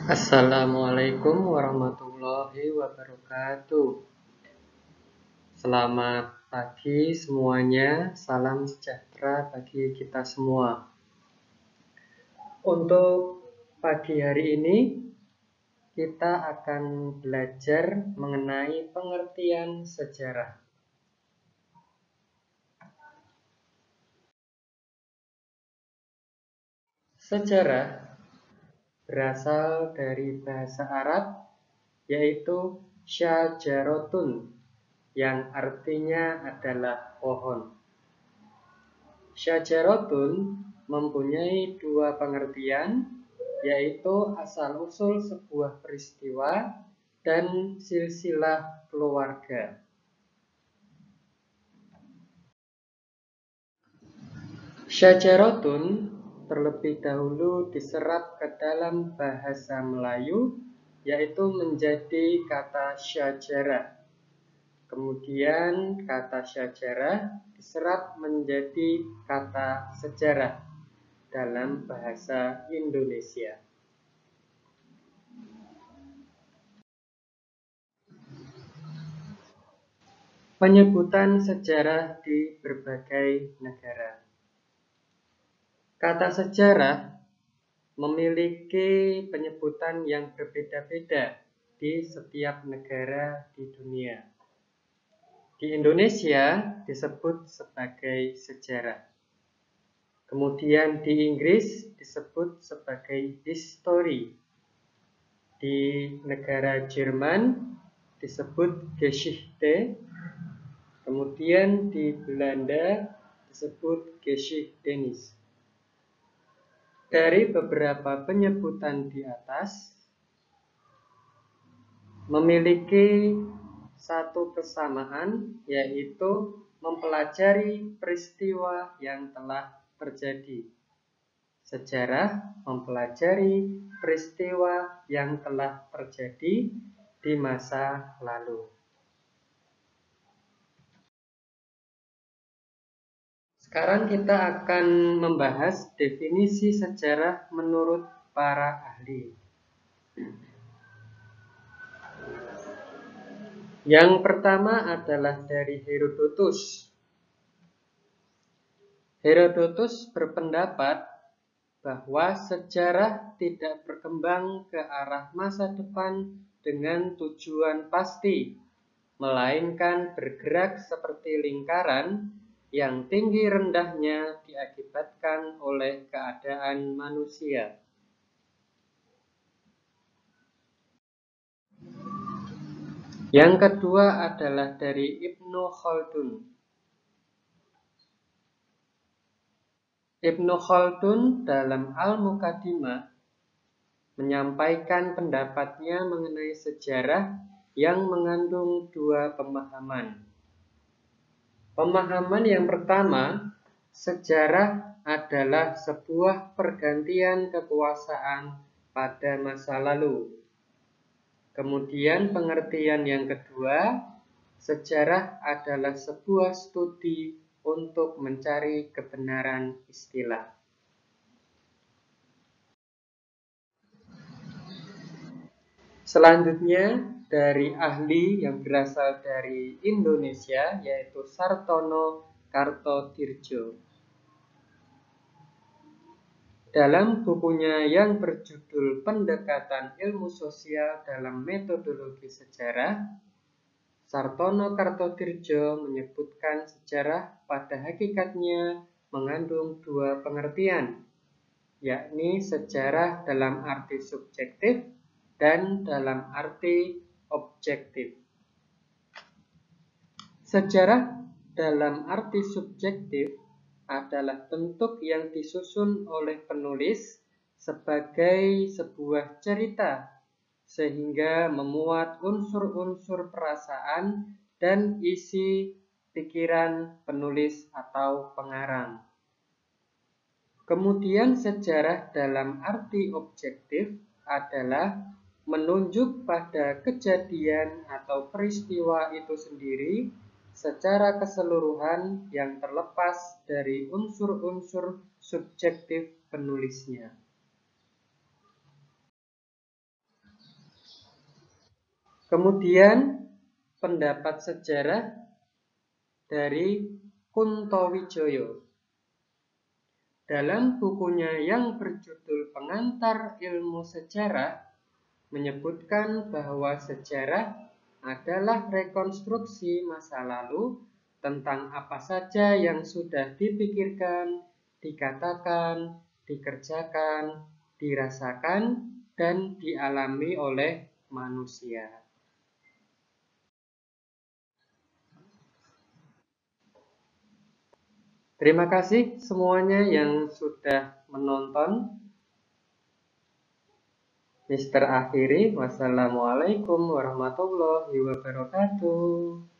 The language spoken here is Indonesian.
Assalamualaikum warahmatullahi wabarakatuh. Selamat pagi semuanya, salam sejahtera bagi kita semua. Untuk pagi hari ini, kita akan belajar mengenai pengertian sejarah. Sejarah berasal dari bahasa Arab, yaitu syajarotun, yang artinya adalah pohon. Syajarotun mempunyai dua pengertian, yaitu asal-usul sebuah peristiwa dan silsilah keluarga. Syajarotun terlebih dahulu diserap ke dalam bahasa Melayu, yaitu menjadi kata syajarah. Kemudian kata syajarah diserap menjadi kata sejarah dalam bahasa Indonesia. Penyebutan sejarah di berbagai negara. Kata sejarah memiliki penyebutan yang berbeda-beda di setiap negara di dunia. Di Indonesia disebut sebagai sejarah. Kemudian di Inggris disebut sebagai history. Di negara Jerman disebut Geschichte. Kemudian di Belanda disebut Geschiedenis. Dari beberapa penyebutan di atas memiliki satu kesamaan, yaitu mempelajari peristiwa yang telah terjadi. Sejarah mempelajari peristiwa yang telah terjadi di masa lalu. Sekarang kita akan membahas definisi sejarah menurut para ahli. Yang pertama adalah dari Herodotus. Herodotus berpendapat bahwa sejarah tidak berkembang ke arah masa depan dengan tujuan pasti, melainkan bergerak seperti lingkaran yang tinggi rendahnya diakibatkan oleh keadaan manusia. Yang kedua adalah dari Ibnu Khaldun. Ibnu Khaldun dalam Al-Muqaddimah menyampaikan pendapatnya mengenai sejarah yang mengandung dua pemahaman. Pemahaman yang pertama, sejarah adalah sebuah pergantian kekuasaan pada masa lalu. Kemudian pengertian yang kedua, sejarah adalah sebuah studi untuk mencari kebenaran istilah. Selanjutnya dari ahli yang berasal dari Indonesia, yaitu Sartono Kartodirjo. Dalam bukunya yang berjudul Pendekatan Ilmu Sosial dalam Metodologi Sejarah, Sartono Kartodirjo menyebutkan sejarah pada hakikatnya mengandung dua pengertian, yakni sejarah dalam arti subjektif dan dalam arti objektif. Sejarah dalam arti subjektif adalah bentuk yang disusun oleh penulis sebagai sebuah cerita, sehingga memuat unsur-unsur perasaan dan isi pikiran penulis atau pengarang. Kemudian sejarah dalam arti objektif adalah menunjuk pada kejadian atau peristiwa itu sendiri secara keseluruhan yang terlepas dari unsur-unsur subjektif penulisnya. Kemudian pendapat sejarah dari Kuntowijoyo. Dalam bukunya yang berjudul Pengantar Ilmu Sejarah, menyebutkan bahwa sejarah adalah rekonstruksi masa lalu tentang apa saja yang sudah dipikirkan, dikatakan, dikerjakan, dirasakan, dan dialami oleh manusia. Terima kasih semuanya yang sudah menonton. Mister akhiri, wassalamualaikum warahmatullahi wabarakatuh.